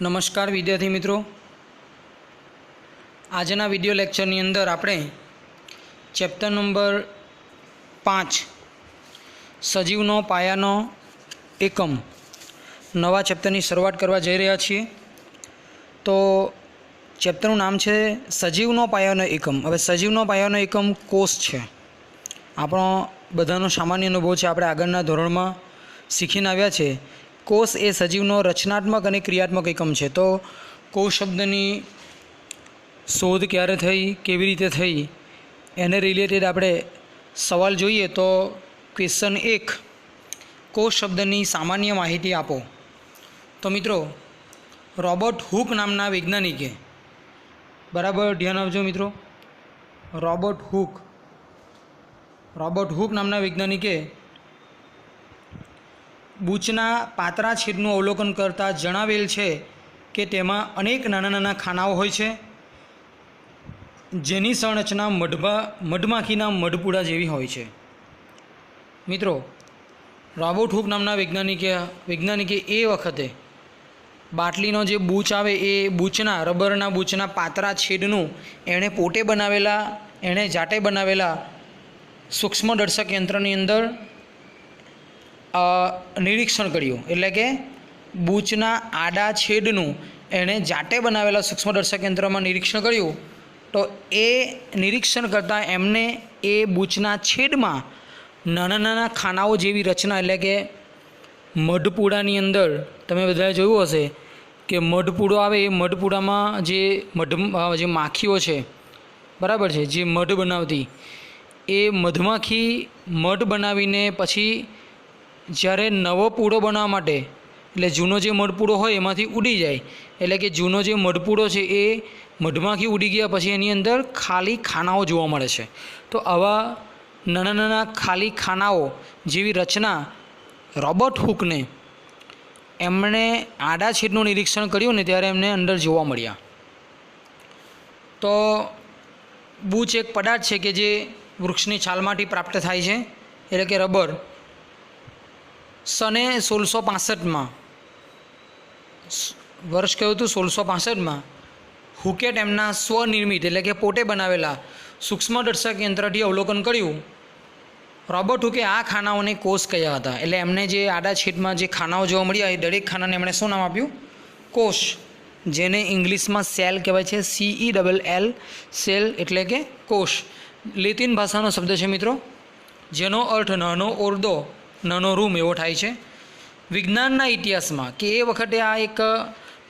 नमस्कार विद्यार्थी मित्रों, आजना विडियो लेक्चरनी अंदर आपणे चेप्टर नंबर 5 सजीवनो पायानो एकम नवा चेप्टरनी शरूआत करवा जई रह्या छीए। तो चेप्टरनुं नाम छे सजीवनो पायानो एकम। हवे सजीवनो पायानो एकम कोष छे। आपणो बधानो सामान्य अनुभव छे, आपणे आगळना धोरणमां शीखीने आव्या छे। कोष ए सजीवनो रचनात्मक और क्रियात्मक एकम है। तो कोष शब्दनी शोध क्यारे थई, केवी रीते थई, एने रिलेटेड आपणे सवाल जोईए तो क्वेश्चन 1, कोष शब्दनी सामान्य माहिती आपो। तो मित्रों, रॉबर्ट हुक नामना वैज्ञानिके, बराबर ध्यान आपजो मित्रों, रॉबर्ट हुक नामना वैज्ञानिके बूचना पातरा छेदનું अवलोकन करता जणावेल छे के तेमां अनेक नाना नाना खानाओ होय छे, जेनी संरचना मधमाखीना मधपूड़ा जेवी होय छे। मित्रों, रॉबर्ट हुक नामना वैज्ञानिके ए वखते बाटलीनो जे बूच आवे ए बूचना रबरना बूचना पातरा छेदનું एणे पोते बनावेला, एणे जाते बनावेला सूक्ष्मदर्शक यंत्रनी अंदर निरीक्षण कर्युं। एटले के बूचना आडा छेदનું एणे जाते बनावेला सूक्ष्मदर्शक यंत्रमां निरीक्षण कर्युं। तो ए निरीक्षण करता एमने ए बूचना छेदमां नाना नाना खानाओ जेवी रचना, एटले के मधपूड़ानी अंदर तमे बधाए जोयुं हशे के मधपूड़ो आवे, ए मधपूड़ामां जे माखीओ छे, बराबर छे, जे मध बनावती ए मधमाखी मध बनावीने पछी જ્યારે નવો પૂડો બનાવવા માટે, એટલે જૂનો જે મધપૂડો હોય એમાંથી ઉડી જાય, એટલે કે જૂનો જે મધપૂડો છે એ મધમાખી ઉડી ગયા પછી એની અંદર ખાલી ખાનાઓ જોવા મળે છે। તો આવા નાના નાના ખાલી ખાનાઓ જેવી રચના રૉબર્ટ હુકને એમણે આડા છેદનું નિરીક્ષણ કર્યું ને ત્યારે એમને અંદર જોવા મળ્યા। તો બૂચ એક પદાર્થ છે કે જે વૃક્ષની છાલમાંથી પ્રાપ્ત થાય છે, એટલે કે રબર। સને 1665 वर्ष कहूँ तो 1665 में हुके एमना स्वनिर्मित एटले के पोते बनावेला सूक्ष्मदर्शक यंत्रथी अवलोकन कर्युं। रॉबर्ट हुके आ खानाओने कोष कह्या हता। एटले एमने जे आडा छेदमां जे खानाओ जोवा मळ्या ए दरेक खानाने एमणे शुं नाम आप्युं? कोष, जेने इंग्लिश में सेल कहेवाय छे, CELL, सेल एटले के कोष। लेटिन भाषानो शब्द छे मित्रों, जेनो अर्थ नानो ओरडो, नानो रूम एवो थाय छे। विज्ञानना इतिहासमां के ए वखते आ एक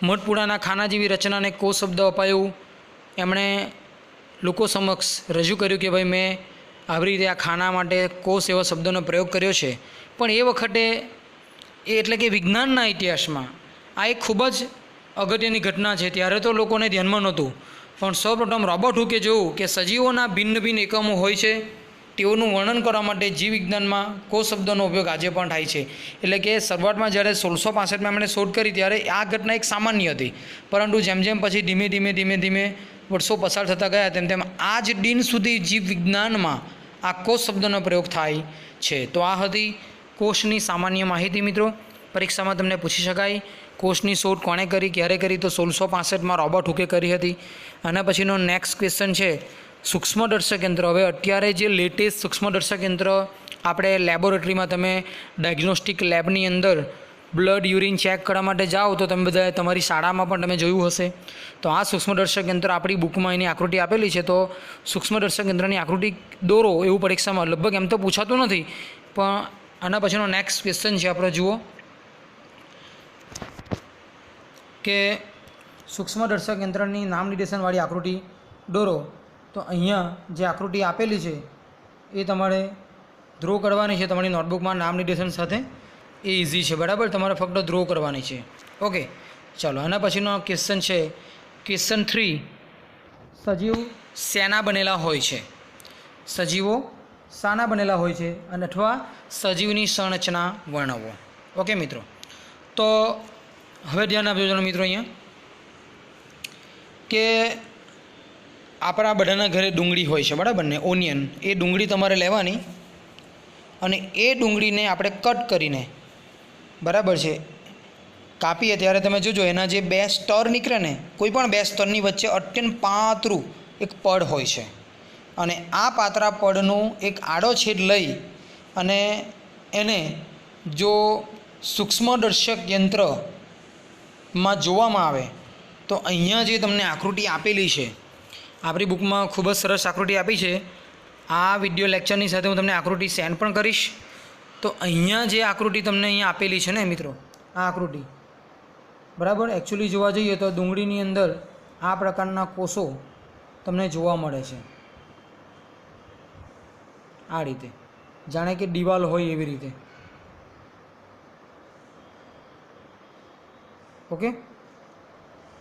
मधपूड़ाना खाना जेवी रचनाने कोष शब्द अपायो, एमणे लोको समक्ष रजू कर्युं के भाई मैं આવી રીતે આ ખાના માટે કોષ એવો શબ્દનો પ્રયોગ કર્યો છે। પણ એ વખતે એટલે કે વિજ્ઞાનના ઇતિહાસમાં આ એક ખૂબ જ અગત્યની ઘટના છે। ત્યારે તો લોકોને ધ્યાનમાં નહોતું, પણ સૌપ્રથમ રૉબર્ટ હુકે જોયું કે સજીવોના ભિન્ન ભિન્ન એકમો હોય છે, તેઓનું વર્ણન કરવા માટે જીવ વિજ્ઞાનમાં કોષ શબ્દનો ઉપયોગ આજે પણ થાય છે। એટલે કે શરૂઆતમાં જ્યારે 1665માં એમણે શોધ કરી ત્યારે આ ઘટના એક સામાન્ય હતી, પરંતુ જેમ જેમ પછી ધીમે ધીમે ધીમે ધીમે વર્ષો પસાર થતા ગયા તેમ તેમ આજ દિન સુધી જીવ વિજ્ઞાનમાં આ કોષ શબ્દનો પ્રયોગ થાય છે। તો આ હતી કોષની સામાન્ય માહિતી। મિત્રો, પરીક્ષામાં તમને પૂછી શકાય કોષની શોધ કોણે કરી, ક્યારે કરી? તો 1665માં રૉબર્ટ હુકે કરી હતી। આના પછીનો નેક્સ્ટ ક્વેશ્ચન છે सूक्ष्मदर्शक यंत्र। हवे अत्यारे जे लेटेस्ट सूक्ष्मदर्शक यंत्र आपणे लेबोरेटरीमां तमे डायग्नोस्टिक लेबनी अंदर ब्लड यूरिन चेक करवा माटे जाओ तो तमे बधाए तमारी शाळामां पण तमे जोयुं हशे। तो आ सूक्ष्मदर्शक यंत्र आपणी बुकमां एनी आकृति आपेली छे। तो सूक्ष्मदर्शक यंत्रनी आकृति दोरो एवुं परीक्षामां लगभग एम तो पूछातुं नथी, पण आना पछीनो नेक्स्ट क्वेश्चन छे, आपणे जुओ के सूक्ष्मदर्शक यंत्रनी नाम निर्देशनवाળી आकृति दोरो। तो अहींया जे आकृति आपेली छे ए तमारे ड्रो करवानी छे तमारी नोटबुकमां नाम निर्देशन साथे। ए इजी छे, बराबर, तमारे फक्त ड्रो करवानी छे। ओके, चलो आना पछीनो क्वेश्चन छे क्वेश्चन 3, सजीव शेना बनेला होय छे? सजीवो शाना बनेला होय छे अने अथवा सजीवनी संरचना वर्णवो। ओके मित्रों, तो हवे ध्यान आपजो मित्रों अहींया के आपणा बधाना घरे डूंगળી હોય છે, बराबर ने, ओनियन। ए डूंगળી तमारे लेवानी अने ए डूंगળીને આપણે कट करीने, बराबर है, કાપીએ ત્યારે તમે જોજો એના જે બે સ્તર નીકળે ને, કોઈ પણ બે સ્તરની વચ્ચે અત્યંત પાતળું એક પડ હોય છે, અને આ પાતળા પડનું એક આડો છેદ લઈ અને એને જો સૂક્ષ્મદર્શક યંત્રમાં જોવામાં આવે તો અહીંયા જે તમને આકૃતિ આપેલી છે, આપણી બુકમાં ખૂબ જ સરસ આકૃતિ આપી છે. આ વિડીયો લેક્ચરની સાથે હું તમને આકૃતિ સેન્ડ પણ કરીશ. તો અહીંયા જે આકૃતિ તમને અહીંયા આપેલી છે ને મિત્રો, આ આકૃતિ બરાબર, એકચ્યુઅલી જોવા જઈએ તો ડુંગળીની અંદર આ પ્રકારના કોષો તમને જોવા મળે છે. આ રીતે જાણે કે દિવાલ હોય એવી રીતે. ઓકે,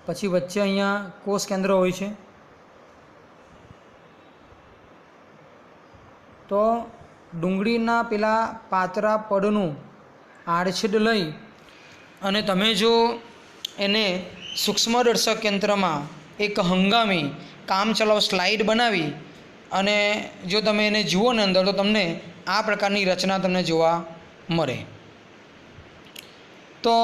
પછી વચ્ચે અહીંયા કોષ કેન્દ્ર હોય છે. તો ડુંગળીના પેલા પાતળા પડનું આડછેદ લઈ અને તમે જો એને સૂક્ષ્મદર્શક યંત્રમાં એક હંગામી કામચલાઉ સ્લાઇડ બનાવી અને જો તમે એને જુઓ ને અંદર, તો તમને આ પ્રકારની રચના તમને જોવા મળે. તો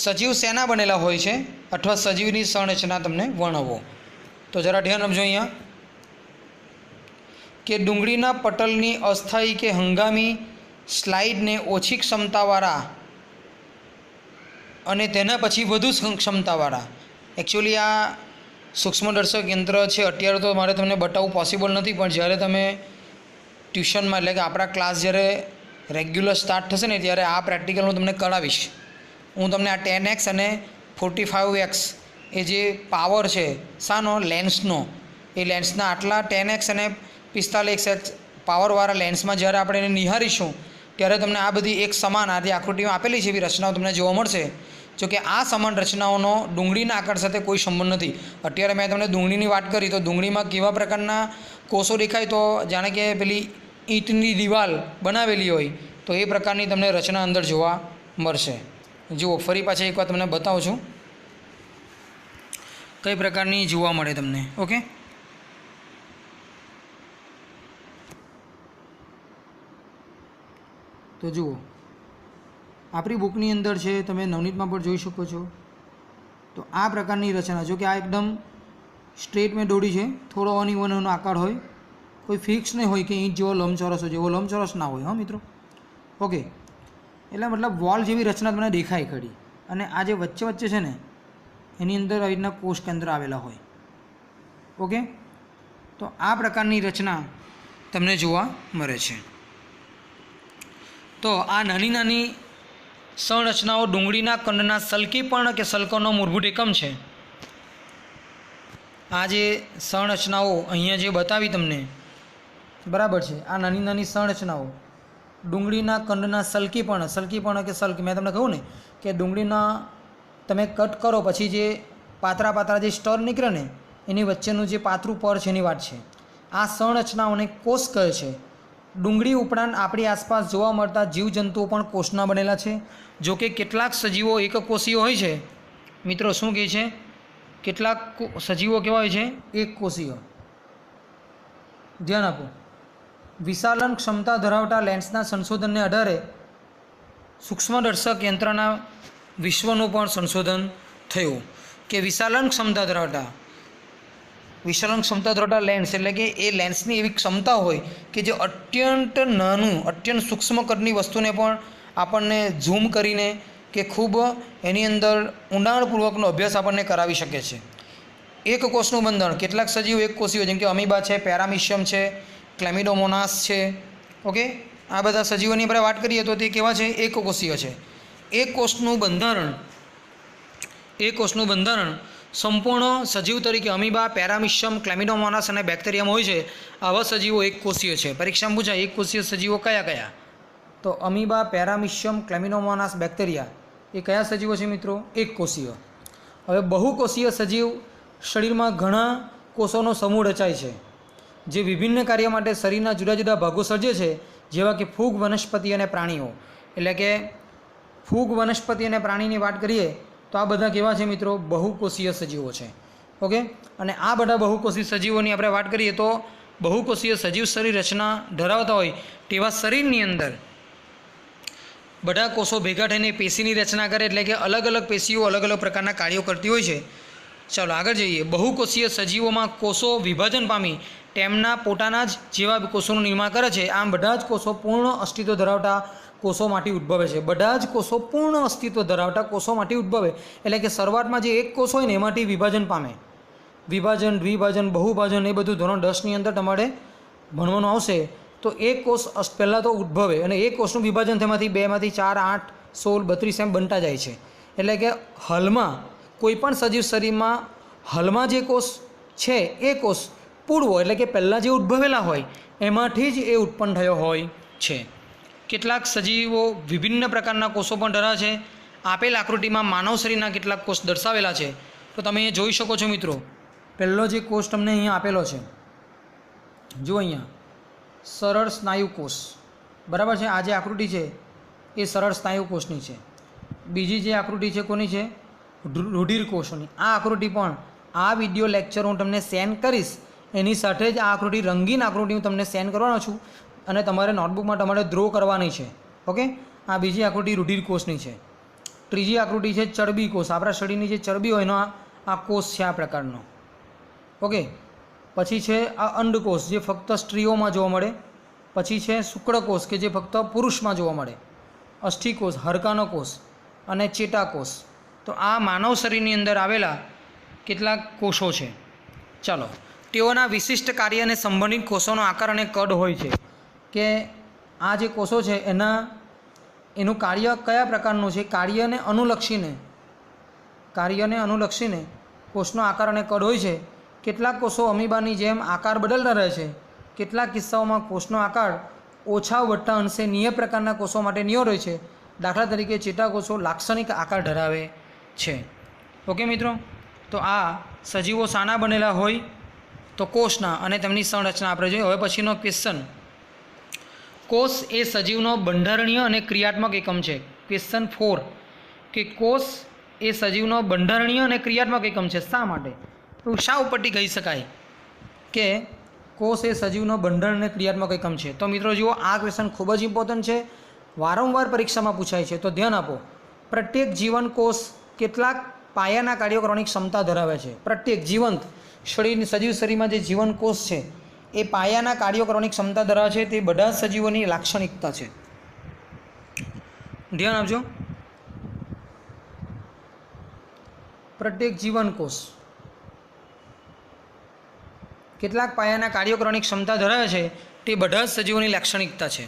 સજીવ શેના બનેલા હોય છે અથવા સજીવની સંરચના તમને વર્ણવો. તો જરા ધ્યાન આપજો અહીંયા કે ડુંગળીના પટલની અસ્થાયી કે હંગામી સ્લાઇડને ઓછી ક્ષમતાવાળા અને તેના પછી વધુ ક્ષમતાવાળા, એકચ્યુઅલી આ સૂક્ષ્મદર્શક યંત્ર છે. અત્યારે તો મારે તમને બતાવવું પોસિબલ નથી, પણ જ્યારે તમે ટ્યુશનમાં એટલે કે આપણા ક્લાસ જ્યારે રેગ્યુલર સ્ટાર્ટ થશે ને ત્યારે આ પ્રેક્ટિકલ હું તમને કરાવીશ. હું તમને આ 10x અને 45x એ જે પાવર છે શાનો, લેન્સનો, એ લેન્સના આટલા 10x અને 45x પાવરવાળા લેન્સમાં જ્યારે આપણે એને નિહારીશું ત્યારે તમને આ બધી એક સમાન આ જે આકૃતિમાં આપેલી છે એવી રચનાઓ તમને જોવા મળશે. જોકે આ સમાન રચનાઓનો ડુંગળીના આકાર સાથે કોઈ સંબંધ નથી. અત્યારે મેં તમને ડુંગળીની વાત કરી તો ડુંગળીમાં કેવા પ્રકારના કોષો દેખાય, તો જાણે કે પેલી ઈંટની દિવાલ બનાવેલી હોય તો એ પ્રકારની તમને રચના અંદર જોવા મળશે. જુઓ, ફરી પાછા એકવાર તમને બતાવું છું કઈ પ્રકારની જોવા મળે તમને. ઓકે, તો જુઓ આપણી બુકની અંદર છે, તમે નવનીતમાં પણ જોઈ શકો છો. તો આ પ્રકારની રચના, જો કે આ એકદમ સ્ટ્રેટ મેં દોરી છે, થોડો અનઇવન એનો આકાર હોય, કોઈ ફિક્સ નહીં હોય કે ઈંટ જેવો લંબચોરસ હોય, જેવો લંબચોરસ ના હોય. હા મિત્રો, ઓકે, એટલે મતલબ વોલ જેવી રચના તમને દેખાય ખરી. અને આ જે વચ્ચે વચ્ચે છે ને એની અંદર આવી રીતના કોષ કેન્દ્ર આવેલા હોય. ઓકે, તો આ પ્રકારની રચના તમને જોવા મળે છે. તો આ નાની નાની સંરચનાઓ ડુંગળીના કંદના સલ્કીપર્ણ કે સલ્કનો મૂળભૂત એકમ છે. આ જે સંરચનાઓ અહીંયા જે બતાવી તમને, બરાબર છે, આ નાની નાની સંરચનાઓ ડુંગળીના કંદના સલ્કીપર્ણ કે સલ્ક, મેં તમને કહું ને કે ડુંગળીના તમે કટ કરો પછી જે પાતળા જે સ્તર નીકળે ને એની વચ્ચેનું જે પાતળું પડ છે એની વાત છે. આ સંરચનાઓને કોષ કહે છે. ડુંગળી ઉપરાંત આપણી આસપાસ જોવા મળતા જીવજંતુઓ પણ કોષના બનેલા છે. જો કે કેટલાક સજીવો એકકોષીય હોય છે મિત્રો. શું કહે છે? કેટલાક સજીવો કેવા હોય છે? એકકોષીય. ધ્યાન આપો. વિશાલન ક્ષમતા ધરાવતા લેન્સના સંશોધનને આધારે સૂક્ષ્મદર્શક યંત્રના વિશ્વનું પણ સંશોધન થયું કે વિશાલન ક્ષમતા ધરાવતા લેન્સ એટલે કે એ લેન્સની એવી ક્ષમતા હોય કે જે અત્યંત નાનું, અત્યંત સૂક્ષ્મ કદની વસ્તુને પણ આપણને ઝૂમ કરીને કે ખૂબ એની અંદર ઊંડાણપૂર્વકનો અભ્યાસ આપણને કરાવી શકે છે. એક કોષનું બંધારણ, કેટલાક સજીવો એક કોષીય જેમ કે અમીબા છે, પેરામિશિયમ છે, ક્લેમિડોમોનાસ છે. ઓકે, આ બધા સજીવોની આપણે વાત કરીએ તો તે કેવા છે? એક કોષીય છે. એક કોષનું બંધારણ સંપૂર્ણ સજીવ તરીકે અમીબા, પેરામિશિયમ, ક્લેમિડોમોનાસ અને બેક્ટેરિયમ હોય છે. આવા સજીવો એક કોષીય છે. પરીક્ષામાં પૂછાય એક કોષીય સજીવો કયા કયા? તો અમીબા, પેરામિશિયમ, ક્લેમિડોમોનાસ, બેક્ટેરિયા એ કયા સજીવો છે મિત્રો? એક કોષીય. હવે બહુકોષીય સજીવ શરીરમાં ઘણા કોષોનો સમૂહ રચાય છે જે વિભિન્ન કાર્ય માટે શરીરના જુદા જુદા ભાગો સર્જે છે, જેવા કે ફૂગ, વનસ્પતિ અને પ્રાણીઓ. એટલે કે ફૂગ, વનસ્પતિ અને પ્રાણીની વાત કરીએ તો આ બધા કેવા છે મિત્રો? બહુકોષીય સજીવો છે. ઓકે, અને આ બધા બહુકોષીય સજીવોની આપણે વાત કરીએ તો બહુકોષીય સજીવ શરીર રચના ધરાવતા હોય તેવા શરીરની અંદર બધા કોષો ભેગા થઈને પેશીની રચના કરે, એટલે કે અલગ અલગ પેશીઓ અલગ અલગ પ્રકારના કાર્યો કરતી હોય છે. ચાલો આગળ જઈએ. બહુકોષીય સજીવોમાં કોષો વિભાજન પામી તેમના પોતાના જ જેવા કોષોનું નિર્માણ કરે છે. આમ બધા જ કોષો પૂર્ણ અસ્તિત્વ ધરાવતા કોષોમાંથી ઉદ્ભવે છે. બધા જ કોષો પૂર્ણ અસ્તિત્વ ધરાવતા કોષોમાંથી ઉદ્ભવે, એટલે કે શરૂઆતમાં જે એક કોષ હોય ને એમાંથી વિભાજન પામે. વિભાજન, દ્વિભાજન, બહુભાજન એ બધું ધોરણ 10ની અંદર તમારે ભણવાનું આવશે. તો એક કોષ પહેલાં તો ઉદ્ભવે અને એક કોષનું વિભાજન તેમાંથી 2 માંથી 4, 8, 16, 32 એમ બનતા જાય છે. એટલે કે હાલમાં કોઈપણ સજીવ શરીરમાં હાલમાં જે કોષ છે એ કોષ પૂર્વ એટલે કે પહેલાં જે ઉદ્ભવેલા હોય એમાંથી જ એ ઉત્પન્ન થયો હોય છે. કેટલાક સજીવો વિભિન્ન પ્રકારના કોષો પણ ધરાવે છે. આપેલ આકૃતિમાં માનવ શરીરના કેટલાક કોષ દર્શાવેલા છે. તો તમે અહીંયા જોઈ શકો છો મિત્રો. પહેલો જે કોષ તમને અહીંયા આપેલો છે, જો અહીંયા સરળ સ્નાયુ કોષ, બરાબર છે. આ જે આકૃતિ છે એ સરળ સ્નાયુ કોષની છે. બીજી જે આકૃતિ છે કોની છે? રૂધિર કોષોની. આ આકૃતિ પણ આ વિડીયો લેક્ચર હું તમને સેન્ડ કરીશ, એની સાથે જ આ આકૃતિ રંગીન આકૃતિ હું તમને સેન્ડ કરવાનો છું અને તમારે નોટબુકમાં તમારે ડ્રો કરવાની છે. ઓકે. આ બીજી આકૃતિ રૂધિર કોષની છે. ત્રીજી આકૃતિ છે ચરબી કોષ. આપણા શરીરની જે ચરબી હોય એનો આ કોષ છે આ પ્રકારનો. ઓકે. પછી છે આ અંડકોષ જે ફક્ત સ્ત્રીઓમાં જોવા મળે. પછી છે શુક્રકોષ કે જે ફક્ત પુરુષમાં જોવા મળે. અસ્થિકોષ, હાડકાનો કોષ અને ચેતાકોષ. તો આ માનવ શરીરની અંદર આવેલા કેટલાક કોષો છે. ચાલો, તેઓના વિશિષ્ટ કાર્ય અને સંબંધિત કોષોનો આકાર અને કદ હોય છે. કે આ જે કોષો છે એનું કાર્ય કયા પ્રકારનું છે, કાર્યને અનુલક્ષીને કોષનો આકાર અને કદ હોય છે. કેટલાક કોષો અમીબાની જેમ આકાર બદલતા રહે છે. કેટલાક કિસ્સાઓમાં કોષનો આકાર ઓછા વત્તા અંશે નિયત પ્રકારના કોષો માટે નિયત હોય છે. દાખલા તરીકે ચેતાકોષો લાક્ષણિક આકાર ધરાવે છે. ઓકે મિત્રો. તો આ સજીવો શાના બનેલા હોય? તો કોષના, અને તેમની સંરચના આપણે જોઈએ. હવે પછીનો ક્વેશ્ચન, કોષ એ સજીવનો બંધારણીય અને ક્રિયાત્મક એકમ છે. ક્વેશ્ચન 4 કે કોષ એ સજીવનો બંધારણીય અને ક્રિયાત્મક એકમ છે. શા માટે? તો શા ઉપરથી કહી શકાય કે કોષ એ સજીવનો બંધારણ અને ક્રિયાત્મક એકમ છે? તો મિત્રો જુઓ, આ ક્વેશ્ચન ખૂબ જ ઇમ્પોર્ટન્ટ છે, વારંવાર પરીક્ષામાં પૂછાય છે. તો ધ્યાન આપો. પ્રત્યેક જીવન કોષ કેટલાક પાયાના કાર્યો કરવાની ક્ષમતા ધરાવે છે. પ્રત્યેક જીવંત સજીવ શરીરમાં જે જીવન કોષ છે એ પાયાના કાર્યો કરવાની ક્ષમતા ધરાવે છે. તે બધા જ સજીવોની લાક્ષણિકતા છે. ધ્યાન આપજો. પ્રત્યેક જીવન કોષ કેટલાક પાયાના કાર્યો કરવાની ક્ષમતા ધરાવે છે. તે બધા જ સજીવોની લાક્ષણિકતા છે.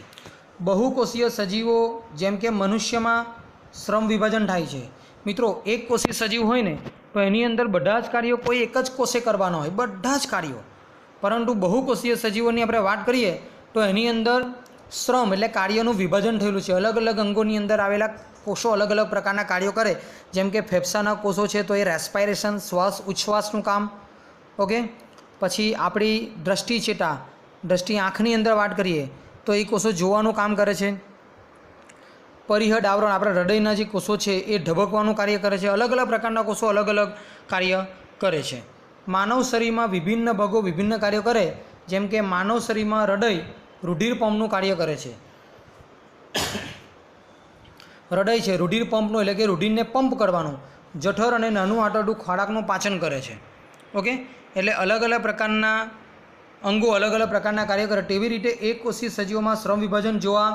બહુકોષીય સજીવો જેમ કે મનુષ્યમાં શ્રમ વિભાજન થાય છે. મિત્રો, એક કોષીય સજીવ હોય ને તો એની અંદર બધા જ કાર્યો કોઈ એક જ કોષે કરવાના હોય, બધા જ કાર્યો. પરંતુ બહુકોષીય સજીવોની આપણે વાત કરીએ તો એની અંદર શ્રમ એટલે કાર્યનું વિભાજન થયેલું છે. અલગ અલગ અંગોની અંદર આવેલા કોષો અલગ અલગ પ્રકારના કાર્યો કરે. જેમ કે ફેફસાના કોષો છે તો એ રેસ્પાયરેશન, શ્વાસ ઉચ્છ્વાસનું કામ. ઓકે. પછી આપણી દ્રષ્ટિ આંખની અંદર વાત કરીએ તો એ કોષો જોવાનું કામ કરે છે. પરિહદ આવરણ આપણા હૃદયના જે કોષો છે એ ઢબકવાનું કાર્ય કરે છે. અલગ અલગ પ્રકારના કોષો અલગ અલગ કાર્ય કરે છે. માનવ શરીરમાં વિભિન્ન ભાગો વિભિન્ન કાર્યો કરે. જેમ કે માનવ શરીરમાં હૃદય રૂધિર પંપનું કાર્ય કરે છે. હૃદય છે રૂધિર પંપનું, એટલે કે રૂધિરને પંપ કરવાનું. જઠર અને નાનું આંતરડું ખોરાકનું પાચન કરે છે. ઓકે. એટલે અલગ અલગ પ્રકારના અંગો અલગ અલગ પ્રકારના કાર્ય કરે. તેવી રીતે એક કોષીય સજીવોમાં શ્રમ વિભાજન જોવા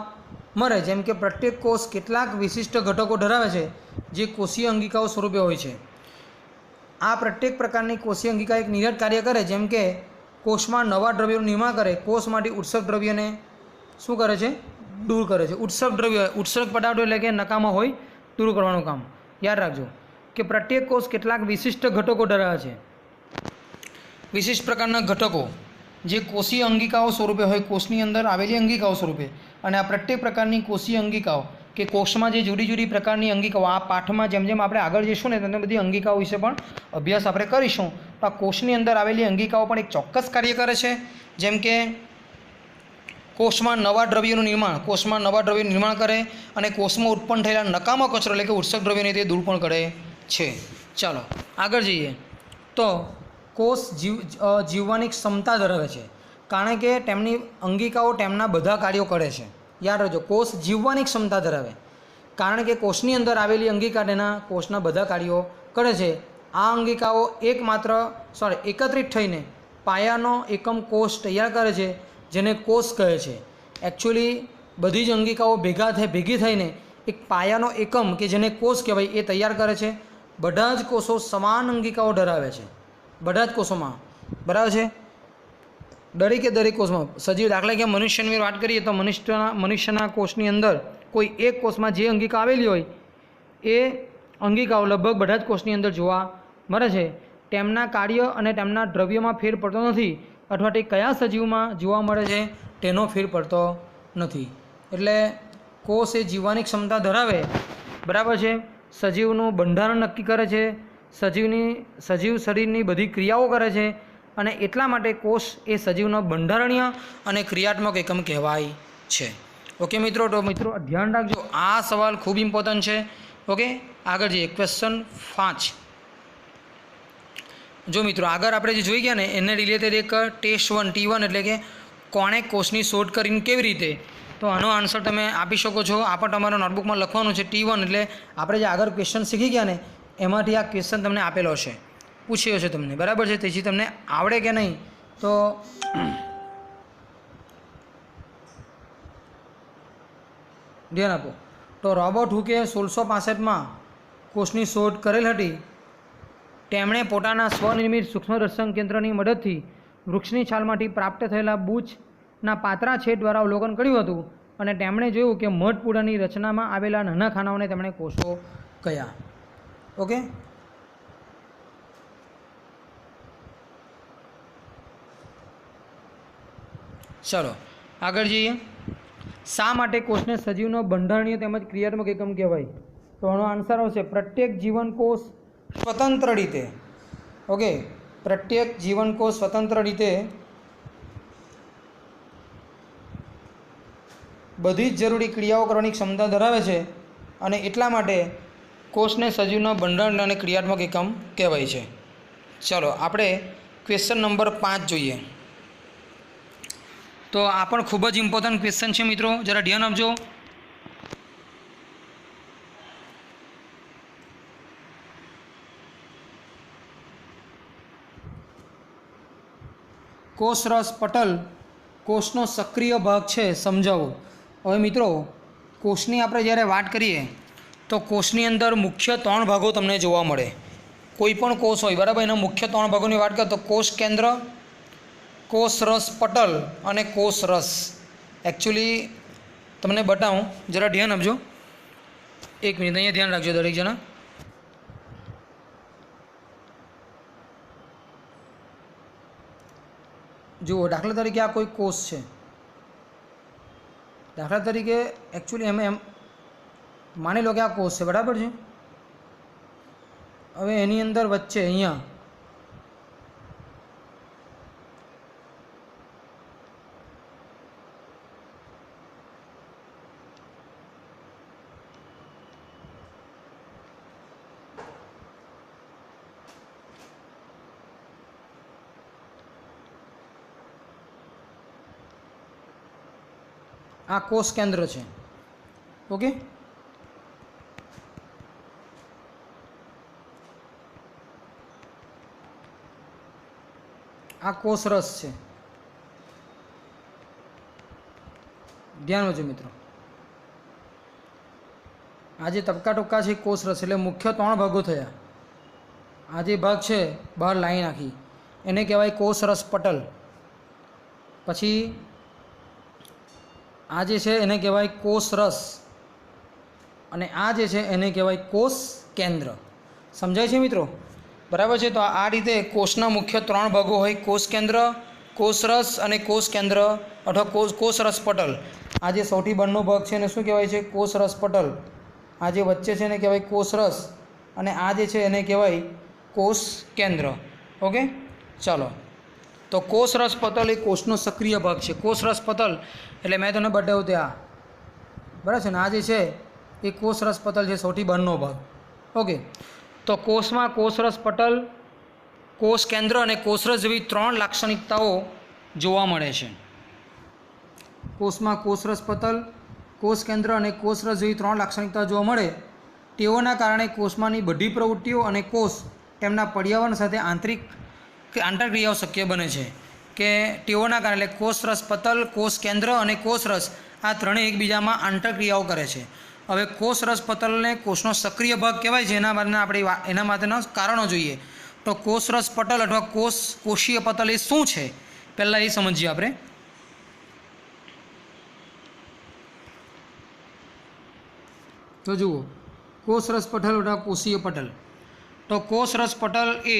મળે. જેમ કે પ્રત્યેક કોષ કેટલાક વિશિષ્ટ ઘટકો ધરાવે છે જે કોષીય અંગિકાઓ સ્વરૂપે હોય છે. આ પ્રત્યેક પ્રકારની કોષીય અંગિકા એક નિયત કાર્ય કરે. જેમ કે કોષમાં નવા દ્રવ્યોનું નિર્માણ કરે. કોષમાંથી ઉત્સર્ગ દ્રવ્યને શું કરે છે? દૂર કરે છે. ઉત્સર્ગ પદાર્થો એટલે કે નકામા હોય દૂર કરવાનું કામ. યાદ રાખજો કે પ્રત્યેક કોષ કેટલાક વિશિષ્ટ ઘટકો ધરાવે છે. વિશિષ્ટ પ્રકારના ઘટકો જે કોષીય અંગિકાઓ સ્વરૂપે હોય, કોષની અંદર આવેલી અંગિકાઓ સ્વરૂપે. અને આ પ્રત્યેક પ્રકારની કોષીય અંગિકાઓ કે કોષમાં જે જુદી જુદી પ્રકારની અંગિકાઓ, આ પાઠમાં જેમ જેમ આપણે આગળ જઈશું ને તેમ બધી અંગિકાઓ વિશે પણ અભ્યાસ આપણે કરીશું. તો આ કોષની અંદર આવેલી અંગિકાઓ પણ એક ચોક્કસ કાર્ય કરે છે. જેમ કે કોષમાં નવા દ્રવ્યોનું નિર્માણ કરે અને કોષમાં ઉત્પન્ન થયેલા નકામા કચરો એટલે કે ઉત્સર્ગ દ્રવ્યોને તે દૂર પણ કરે છે. ચાલો આગળ જઈએ. તો કોષ જીવવાની ક્ષમતા ધરાવે છે કારણ કે તેમની અંગિકાઓ તેમના બધા કાર્યો કરે છે. યાદ રાખજો, કોષ જીવવાની ક્ષમતા ધરાવે. કારણ કે કોષની અંદર આવેલી અંગિકા તેના કોષના બધા કાર્યો કરે છે. આ અંગિકાઓ એકત્રિત થઈને પાયાનો એકમ કોષ તૈયાર કરે છે, જેને કોષ કહે છે. એકચ્યુઅલી બધી જ અંગિકાઓ ભેગી થઈને એક પાયાનો એકમ કે જેને કોષ કહેવાય એ તૈયાર કરે છે. બધા જ કોષો સમાન અંગિકાઓ ધરાવે છે, બધા જ કોષોમાં, બરાબર છે. દરેક કોષમાં સજીવ, દાખલા કે મનુષ્યની વાત કરીએ તો મનુષ્યના કોષની અંદર કોઈ એક કોષમાં જે અંગિકા આવેલી હોય એ અંગિકાઓ લગભગ બધા જ કોષની અંદર જોવા મળે છે. તેમના કાર્ય અને તેમના દ્રવ્યમાં ફેર પડતો નથી, અથવા તે કયા સજીવમાં જોવા મળે છે તેનો ફેર પડતો નથી. એટલે કોષ એ જીવવાની ક્ષમતા ધરાવે, બરાબર છે. સજીવનું બંધારણ નક્કી કરે છે, સજીવ શરીરની બધી ક્રિયાઓ કરે છે, અને એટલા માટે કોષ એ સજીવનો બંધારણીય અને ક્રિયાત્મક એકમ કહેવાય છે. ઓકે મિત્રો, તો મિત્રો ધ્યાન રાખજો, આ સવાલ ખૂબ ઇમ્પોર્ટન્ટ છે. ઓકે, આગળ જઈએ. ક્વેશ્ચન 5. જો મિત્રો આગળ આપણે જે જોઈ ગયા ને એને રિલેટેડ એક ટેસ્ટ 1 T1 એટલે કે કોણે કોષની શોધ કરીને કેવી રીતે, તો આનો આન્સર તમે આપી શકો છો. આ પણ તમારા નોટબુકમાં લખવાનું છે. T1 એટલે આપણે જે આગળ ક્વેશ્ચન શીખી ગયા ને એમાંથી આ ક્વેશ્ચન તમને આપેલો છે, પૂછ્યો છે તમને, બરાબર છે. તેથી તમને આવડે કે નહીં તો ધ્યાન આપો. તો રોબર્ટ હુકે 1665માં કોષની શોધ કરેલ હતી. તેમણે પોતાના સ્વનિર્મિત સૂક્ષ્મદર્શક યંત્રની મદદથી વૃક્ષની છાલમાંથી પ્રાપ્ત થયેલા બૂચના પાતળા છેદ દ્વારા અવલોકન કર્યું હતું, અને તેમણે જોયું કે મધપૂડાની રચનામાં આવેલા નાના ખાનાઓને તેમણે કોષો કહ્યા. ઓકે, ચલો આગળ જઈએ. શા માટે કોષને સજીવનો બંધારણીય તેમજ ક્રિયાત્મક એકમ કહેવાય? તો આનો આન્સર આવશે પ્રત્યેક જીવનકોષ સ્વતંત્ર રીતે, ઓકે, પ્રત્યેક જીવનકોષ સ્વતંત્ર રીતે બધી જ જરૂરી ક્રિયાઓ કરવાની ક્ષમતા ધરાવે છે, અને એટલા માટે કોષને સજીવનો બંધારણ અને ક્રિયાત્મક એકમ કહેવાય છે. ચાલો આપણે ક્વેશ્ચન નંબર 5 જોઈએ. તો આ પણ ખૂબ જ ઇમ્પોર્ટન્ટ ક્વેશ્ચન છે મિત્રો, જરા ધ્યાન આપજો. કોષરસ પટલ કોષનો સક્રિય ભાગ છે, સમજાવો. હવે મિત્રો કોષની આપણે જ્યારે વાત કરીએ તો કોષની અંદર મુખ્ય 3 ભાગો તમને જોવા મળે. કોઈ પણ કોષ હોય, બરાબર, એના મુખ્ય 3 ભાગોની વાત કરીએ તો કોષ કેન્દ્ર, કોષરસ પટલ અને કોષરસ. એકચ્યુઅલી તમને બતાવું, જરા ધ્યાન આપજો, 1 મિનિટ અહીંયા ધ્યાન રાખજો દરેક જણા. જુઓ, દાખલા તરીકે આ કોઈ કોષ છે, દાખલા તરીકે એકચ્યુઅલી એમ માની લો કે આ કોષ છે, બરાબર છે. હવે એની અંદર વચ્ચે અહીંયા આ કોષ કેન્દ્ર છે. ઓકે, આ કોષરસ છે. ધ્યાન આપજો મિત્રો, આ જે તબક્કા ટૂંકા છે કોષરસ, એટલે મુખ્ય 3 ભાગો થયા. આ જે ભાગ છે બહાર લાઈન નાખી એને કહેવાય કોષરસ પટલ. પછી આ જે છે એને કહેવાય કોષરસ, અને આ જે છે એને કહેવાય કોષ કેન્દ્ર. સમજાય છે મિત્રો? બરાબર છે. તો આ રીતે કોષના મુખ્ય 3 ભાગો હોય, કોષ કેન્દ્ર, કોષરસ અને કોષ કેન્દ્ર અથવા કોષરસ પટલ. આ જે સૌથી બહારનો ભાગ છે એને શું કહેવાય છે? કોષરસ પટલ. આ જે વચ્ચે છે એને કહેવાય કોષરસ, અને આ જે છે એને કહેવાય કોષ કેન્દ્ર. ઓકે, ચાલો. તો કોષરસ પટલ એ કોષનો સક્રિય ભાગ છે. કોષરસ પટલ એટલે મેં તમને બતાવ્યું ત્યાં, બરાબર છે ને. આ જે છે એ કોષરસ પટલ છે, સૌથી બહારનો ભાગ. ઓકે, તો કોષમાં કોષરસ પટલ, કોષ કેન્દ્ર અને કોષરસ જેવી 3 લાક્ષણિકતાઓ જોવા મળે છે. કોષમાં કોષરસ પટલ, કોષ કેન્દ્ર અને કોષરસ જેવી 3 લાક્ષણિકતા જોવા મળે તેઓના કારણે કોષમાંની બધી પ્રવૃત્તિઓ અને કોષ તેમના પર્યાવરણ સાથે આંતરક્રિયાઓ શક્ય બને છે. કે તેઓના કારણે કોષરસ પટલ, કોષ કેન્દ્ર અને કોષરસ આ ત્રણેય એકબીજામાં આંતરક્રિયાઓ કરે છે. હવે કોષરસ પટલને કોષનો સક્રિય ભાગ કહેવાય છે. એના માટેના કારણો જોઈએ તો કોષરસ પટલ અથવા કોષીય પટલ એ શું છે પહેલાં એ સમજીએ આપણે. તો જુઓ, કોષરસ પટલ અથવા કોષીય પટલ. તો કોષરસ પટલ એ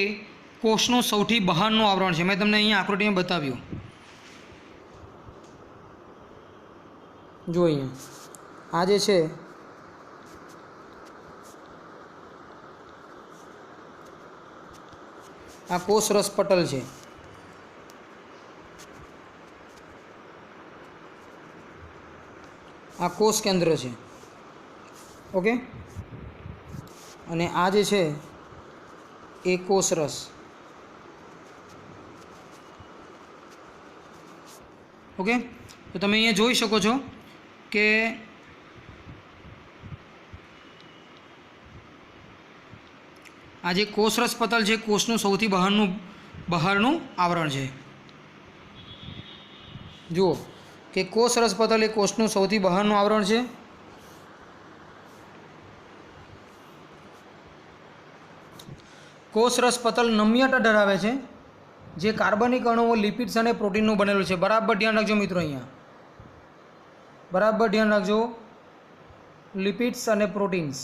કોષનું સૌથી બહારનું આવરણ છે. મેં તમને અહીંયા આકૃતિમાં બતાવ્યું. જો અહીંયા આ જે છે આ કોષરસ પટલ છે. આ કોષ કેન્દ્ર છે. ઓકે, અને આ જે છે એ કોષરસ. ઓકે, તો તમે અહીંયા જોઈ શકો છો કે આ જે કોષરસ પટલ છે કોષનું સૌથી બહારનું આવરણ છે. જુઓ કે કોષરસ પટલ એ કોષનું સૌથી બહારનું આવરણ છે. કોષરસ પટલ નમ્યતા ધરાવે છે જે કાર્બનિક અણુઓ, લિપિડ્સ અને પ્રોટીનનું બનેલું છે. બરાબર ધ્યાન રાખજો મિત્રો, અહીંયા બરાબર ધ્યાન રાખજો, લિપિડ્સ અને પ્રોટીન્સ.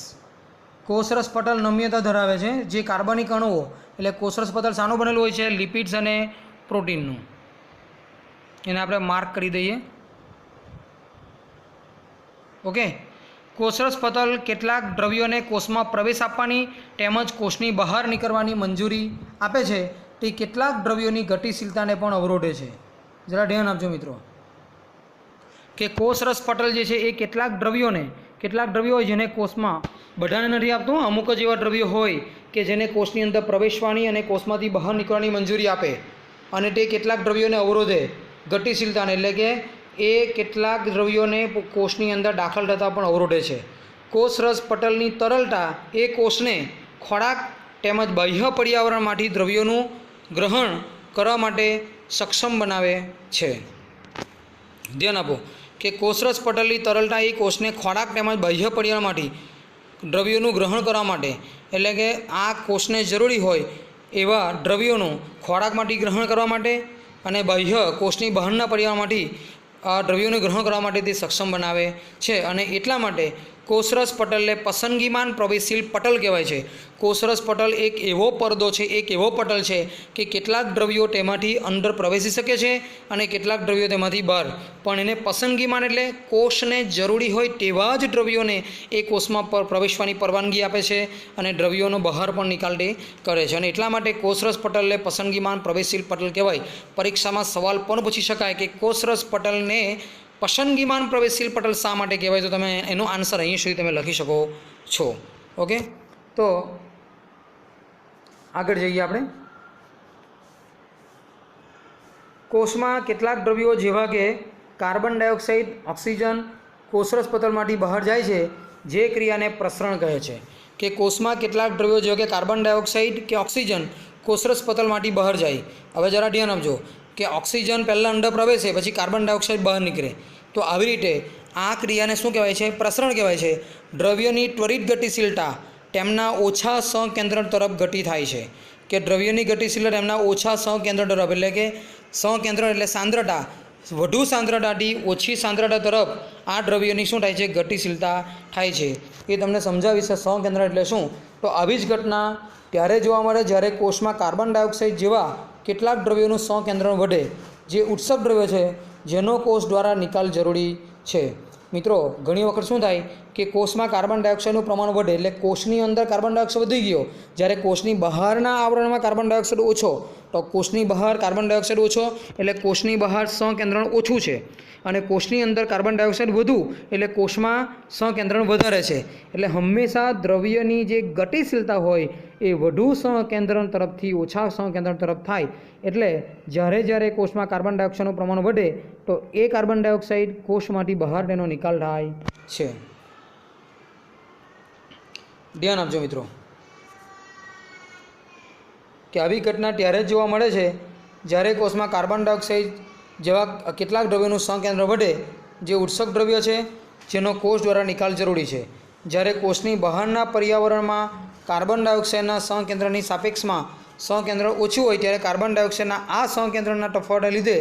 કોષરસ પટલ નમ્યતા ધરાવે છે જે કાર્બનિક અણુઓ, એટલે કોષરસ પટલ શાનું બનેલું હોય છે? લિપિડ્સ અને પ્રોટીનનું. એને આપણે માર્ક કરી દઈએ. ઓકે, કોષરસ પટલ કેટલાક દ્રવ્યોને કોષમાં પ્રવેશ આપવાની તેમજ કોષની બહાર નીકળવાની મંજૂરી આપે છે. તે કેટલાક દ્રવ્યોની ગતિશીલતાને પણ અવરોધે છે. જરા ધ્યાન આપજો મિત્રો કે કોષરસ પટલ જે છે એ કેટલાક દ્રવ્યો હોય જેને કોષમાં, બધાને નથી આપતું, અમુક જ એવા દ્રવ્યો હોય કે જેને કોષની અંદર પ્રવેશવાની અને કોષમાંથી બહાર નીકળવાની મંજૂરી આપે, અને તે કેટલાક દ્રવ્યોને અવરોધે ગતિશીલતાને, એટલે કે એ કેટલાક દ્રવ્યોને કોષની અંદર દાખલ થતાં પણ અવરોધે છે. કોષરસ પટલની તરલતા એ કોષને ખોરાક તેમજ બાહ્ય પર્યાવરણમાંથી દ્રવ્યોનું ગ્રહણ કરવા માટે સક્ષમ બનાવે છે. ધ્યાન આપો કે કોષરસ પટલની તરલતા એ કોષને ખોરાક તેમજ બાહ્ય પર્યાવરણમાંથી દ્રવ્યોનું ગ્રહણ કરવા માટે, એટલે કે આ કોષને જરૂરી હોય એવા દ્રવ્યોનું ખોરાકમાંથી ગ્રહણ કરવા માટે અને બાહ્ય કોષની બહારના પર્યાવરણમાંથી આ દ્રવ્યોનું ગ્રહણ કરવા માટે તે સક્ષમ બનાવે છે. અને એટલા માટે કોષરસ પટલને પસંદગીમાન પ્રવેશશીલ પટલ કહેવાય છે. કોષરસ પટલ એક એવો પડદો છે, એક એવો પટલ છે કે કેટલાક દ્રવ્યો તેમાંથી અંદર પ્રવેશી શકે છે અને કેટલાક દ્રવ્યો તેમાંથી બહાર. પણ એને પસંદગીમાન એટલે કોષને જરૂરી હોય તેવા જ દ્રવ્યોને એ કોષમાં પ્રવેશવાની પરવાનગી આપે છે અને દ્રવ્યોનો બહાર પણ નિકાલ કરે છે. અને એટલા માટે કોષરસ પટલને પસંદગીમાન પ્રવેશશીલ પટલ કહેવાય. પરીક્ષામાં સવાલ પણ પૂછી શકાય કે કોષરસ પટલને પસંદગીમાન પ્રવેશશીલ પટલ શા માટે કહેવાય? તો તમે એનો આન્સર અહીં સુધી તમે લખી શકો છો. ઓકે, તો આગળ જઈએ આપણે. કોષમાં કેટલાક દ્રવ્યો જેવા કે કાર્બન ડાયોક્સાઇડ, ઓક્સિજન કોષરસ પટલમાંથી બહાર જાય છે, જે ક્રિયાને પ્રસરણ કહે છે. કે કોષમાં કેટલાક દ્રવ્યો જેવા કે કાર્બન ડાયોક્સાઇડ કે ઓક્સિજન કોષરસ પટલમાંથી બહાર જાય. હવે જરા ધ્યાન આપજો કે ઓક્સિજન પહેલાં અંદર પ્રવેશે, પછી કાર્બન ડાયોક્સાઇડ બહાર નીકળે. તો આવી રીતે આ ક્રિયાને શું કહેવાય છે? પ્રસરણ કહેવાય છે. દ્રવ્યની ત્વરિત ગતિશીલતા તેમના ઓછા સહકેન્દ્ર તરફ ગતિ થાય છે. કે દ્રવ્યની ગતિશીલતા તેમના ઓછા સહકેન્દ્ર તરફ, એટલે કે સહકેન્દ્ર એટલે સાંદ્રતા, વધુ સાંદ્રતાથી ઓછી સાંદ્રતા તરફ આ દ્રવ્યોની શું થાય છે? ગતિશીલતા થાય છે. એ તમને સમજાવીશ સહકેન્દ્ર એટલે શું. તો આવી જ ઘટના ત્યારે જોવા મળે જ્યારે કોષમાં કાર્બન ડાયોક્સાઇડ જેવા કેટલાક દ્રવ્યોનું સહકેન્દ્ર વધે, જે ઉત્સર્ગ દ્રવ્ય છે જેનો કોષ દ્વારા નિકાલ જરૂરી છે. મિત્રો ઘણી વખત શું થાય કે કોષમાં કાર્બન ડાયોક્સાઇડનું પ્રમાણ વધે એટલે કોષની અંદર કાર્બન ડાયોક્સાઇડ વધી ગયો, જ્યારે કોષની બહારના આવરણમાં કાર્બન ડાયોક્સાઇડ ઓછો, તો કોષની બહાર કાર્બન ડાયોક્સાઇડ ઓછો એટલે કોષની બહાર સહકેન્દ્રણ ઓછું છે, અને કોષની અંદર કાર્બન ડાયોક્સાઇડ વધુ એટલે કોષમાં સહકેન્દ્રણ વધારે છે. એટલે હંમેશા દ્રવ્યની જે ગતિશીલતા હોય એ વધુ સહકેન્દ્રણ તરફથી ઓછા સહકેન્દ્રણ તરફ થાય. એટલે જ્યારે કોષમાં કાર્બન ડાયોક્સાઇડનું પ્રમાણ વધે તો એ કાર્બન ડાયોક્સાઇડ કોષમાંથી બહાર તેનો નિકાલ થાય છે. ધ્યાન આપજો મિત્રો કે આવી ઘટના ત્યારે જ જોવા મળે છે જ્યારે કોષમાં કાર્બન ડાયોક્સાઇડ જેવા કેટલાક દ્રવ્યોનું સહકેન્દ્ર વધે જે ઉત્સર્ગ દ્રવ્ય છે જેનો કોષ દ્વારા નિકાલ જરૂરી છે. જ્યારે કોષની બહારના પર્યાવરણમાં કાર્બન ડાયોક્સાઇડના સહકેન્દ્રની સાપેક્ષમાં સહકેન્દ્ર ઓછું હોય ત્યારે કાર્બન ડાયોક્સાઇડના આ સહકેન્દ્રના તફાવતને લીધે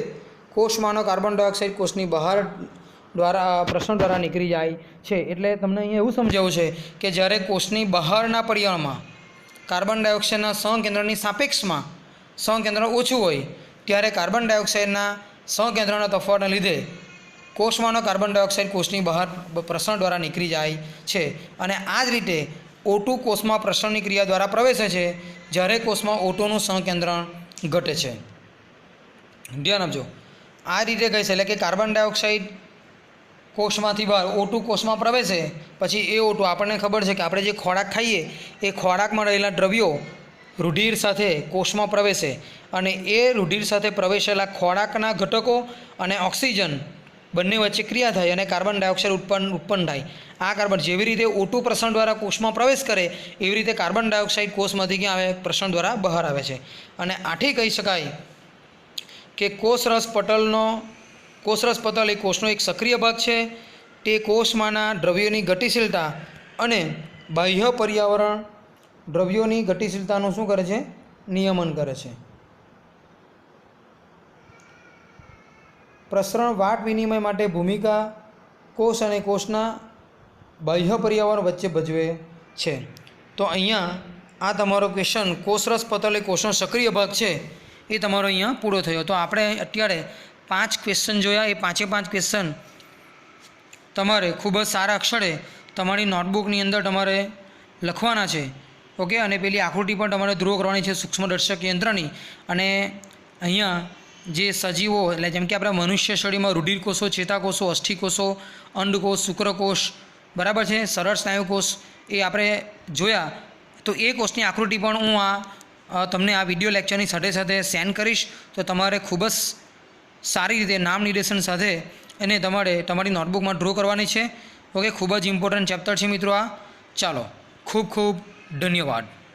કોષમાંનો કાર્બન ડાયોક્સાઇડ કોષની બહાર પ્રસરણ દ્વારા નીકળી જાય છે. એટલે તમને અહીંયા એવું સમજાવવું છે કે જ્યારે કોષની બહારના પર્યાવરણમાં કાર્બન ડાયોક્સાઇડના સહકેન્દ્રની સાપેક્ષમાં સહકેન્દ્ર ઓછું હોય ત્યારે કાર્બન ડાયોક્સાઇડના સહકેન્દ્રના તફાવતને લીધે કોષમાંનો કાર્બન ડાયોક્સાઇડ કોષની બહાર પ્રસરણ દ્વારા નીકળી જાય છે. અને આ જ રીતે O2 કોષમાં પ્રસરણની ક્રિયા દ્વારા પ્રવેશે છે જ્યારે કોષમાં O2નું સહકેન્દ્રણ ઘટે છે. ધ્યાન આપજો, આ રીતે કહે છે એટલે કે કાર્બન ડાયોક્સાઇડ કોષમાંથી બહાર O2 કોષમાં પ્રવેશે પછી એ O2 આપણને ખબર છે કે આપણે જે ખોરાક ખાઈએ એ ખોરાકમાં રહેલા દ્રવ્યો રુધિર સાથે કોષમાં પ્રવેશે અને એ રુધિર સાથે પ્રવેશેલા ખોરાકના ઘટકો અને ઓક્સિજન બંને વચ્ચે ક્રિયા થાય અને કાર્બન ડાયોક્સાઇડ ઉત્પન્ન થાય. આ કાર્બન જેવી રીતે O2 પ્રસરણ દ્વારા કોષમાં પ્રવેશ કરે એવી રીતે કાર્બન ડાયોક્સાઇડ કોષમાંથી ક્યાં આવે? પ્રસરણ દ્વારા બહાર આવે છે. અને આથી કહી શકાય કે કોષરસ પટલ એ કોષનો એક સક્રિય ભાગ છે. તે કોષમાંના દ્રવ્યોની ગતિશીલતા અને બાહ્ય પર્યાવરણ દ્રવ્યોની ગતિશીલતાનું શું કરે છે? નિયમન કરે છે. પ્રસરણ વાટ વિનિમય માટે ભૂમિકા કોષ અને કોષના બાહ્ય પર્યાવરણ વચ્ચે ભજવે છે. તો અહીંયા આ તમારો ક્વેશ્ચન કોષરસ પટલ એ કોષનો સક્રિય ભાગ છે એ તમારો અહીંયા પૂરો થયો. તો આપણે અત્યારે 5 ક્વેશ્ચન જોયા. એ 5 ક્વેશ્ચન તમારે ખૂબ જ સારા અક્ષરે તમારી નોટબુકની અંદર તમારે લખવાના છે. ઓકે, અને પેલી આકૃતિ પણ તમારે ડ્રો કરવાની છે સૂક્ષ્મદર્શક યંત્રની. અને અહીંયા જે સજીવો એટલે જેમ કે આપણા મનુષ્ય શરીરમાં રુધિરકોષો, ચેતાકોષો, અસ્થિકોષો, અંડકોષ, શુક્રકોષ, બરાબર છે, સરળ સ્નાયુકોષ એ આપણે જોયા. તો એ કોષની આકૃતિ પણ હું તમને આ વિડીયો લેક્ચરની સાથે સાથે સેન્ડ કરીશ. તો તમારે ખૂબ જ સારી રીતે નામ નિર્દેશન સાથે એને તમારે તમારી નોટબુકમાં ડ્રો કરવાની છે. ઓકે, ખૂબ જ ઇમ્પોર્ટન્ટ ચેપ્ટર છે મિત્રો આ. ચાલો, ખૂબ ખૂબ ધન્યવાદ.